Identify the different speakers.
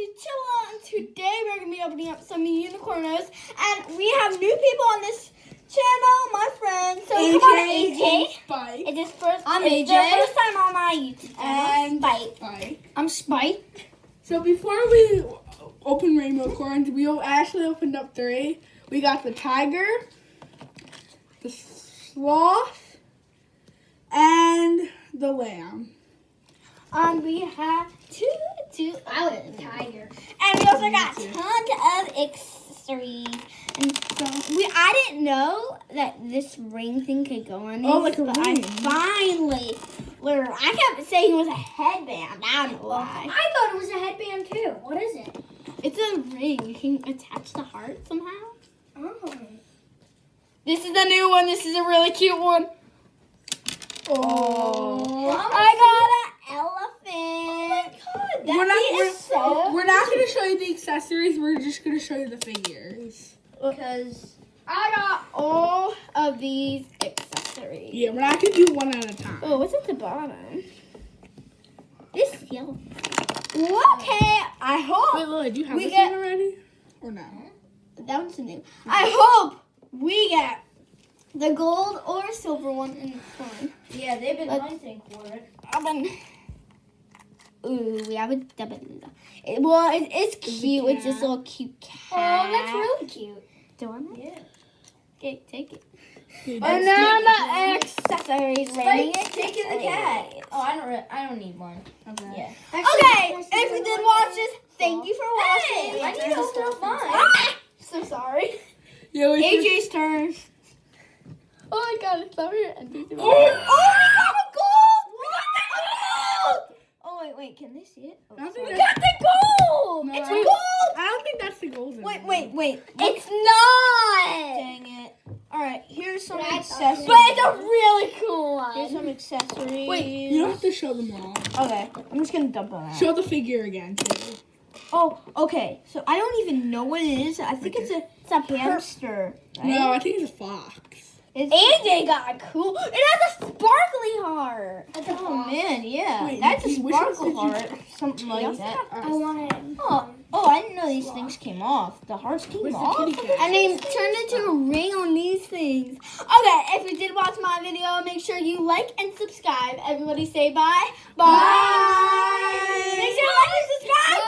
Speaker 1: to Chilla, and today we're going to be opening up some unicornos, and we have new people on this channel, my friends. So
Speaker 2: AJ,
Speaker 1: come on, AJ.
Speaker 2: Spike.
Speaker 1: It's his first,
Speaker 2: I'm
Speaker 1: it's
Speaker 2: AJ.
Speaker 1: their first time on my YouTube channel.
Speaker 2: And
Speaker 1: Spike. I'm Spike.
Speaker 2: So before we open rainbow corns, we actually opened up 3. We got the tiger, the sloth, and the lamb.
Speaker 1: We have two.
Speaker 3: I was a tiger.
Speaker 1: And we also got tons of accessories. And so I didn't know that this ring thing could go on these.
Speaker 2: Oh, like a
Speaker 1: but
Speaker 2: ring.
Speaker 1: I finally learned. I kept saying it was a headband. I don't know why.
Speaker 3: I thought it was a headband too. What is it?
Speaker 1: It's a ring. You can attach the heart somehow.
Speaker 3: Oh.
Speaker 1: This is the new one. This is a really cute one.
Speaker 2: Oh.
Speaker 1: I got an elephant. Oh my god,
Speaker 2: We're not going to show you the accessories. We're just going to show you the figures.
Speaker 1: Because I got all of these accessories.
Speaker 2: Yeah, we're not going to do one at a time.
Speaker 1: Oh, what's at the bottom? This yellow. Okay, I hope
Speaker 2: Wait, Lily, do you have
Speaker 1: we
Speaker 2: this
Speaker 1: get-
Speaker 2: one already? Or no?
Speaker 1: that one's new. I hope we get the gold or silver one in this one.
Speaker 3: Yeah, they've been
Speaker 1: Let's-
Speaker 3: hunting for it.
Speaker 1: Ooh, we have a double. It's cute. It's this little cute cat.
Speaker 3: Oh, that's really cute.
Speaker 1: Do you want it?
Speaker 3: Yeah.
Speaker 1: Okay, take it.
Speaker 2: Okay,
Speaker 1: And now the accessories. Rating
Speaker 3: Spike's taking the cat. Oh, I don't need one.
Speaker 2: Okay.
Speaker 3: Yeah.
Speaker 1: Okay, if you did watch this, thank you for watching.
Speaker 3: Hey, I need to open up mine.
Speaker 1: Ah, so sorry.
Speaker 2: Yeah, we should-
Speaker 1: AJ's turn. Oh my god, it's over here.
Speaker 2: Oh!
Speaker 1: We got a gold! We got the gold! Oh, wait, can they see it? Oh,
Speaker 2: I don't think
Speaker 1: we
Speaker 2: that's-
Speaker 1: got the gold!
Speaker 2: No,
Speaker 1: It's
Speaker 2: I-
Speaker 1: gold!
Speaker 2: I don't think that's the golden
Speaker 1: Wait.
Speaker 2: one.
Speaker 1: It's not!
Speaker 3: Dang it.
Speaker 1: Alright, here's some
Speaker 3: But I thought
Speaker 1: accessories.
Speaker 3: it
Speaker 1: But it's a really cool one.
Speaker 3: Here's some accessories.
Speaker 1: Wait,
Speaker 2: You don't have to show them all.
Speaker 1: okay, I'm just gonna dump them out.
Speaker 2: Show the figure again, too.
Speaker 1: Oh, okay. So I don't even know what it is. I think it's a hamster. Right?
Speaker 2: No, I think it's a fox.
Speaker 1: AJ got a cool. It has a sparkly heart.
Speaker 3: That's a
Speaker 1: Oh
Speaker 3: fox.
Speaker 1: man, yeah,
Speaker 2: Wait,
Speaker 1: that's a
Speaker 2: which ones
Speaker 1: sparkle
Speaker 2: did you-
Speaker 1: heart, something like that.
Speaker 3: I wanted.
Speaker 1: Oh, I didn't know these things came off. The hearts came
Speaker 2: Where's the
Speaker 1: off,
Speaker 2: kitty cat?
Speaker 1: and they turned into a ring on these things. Okay, if you did watch my video, make sure you like and subscribe. Everybody say bye. Bye. Make sure you like and subscribe.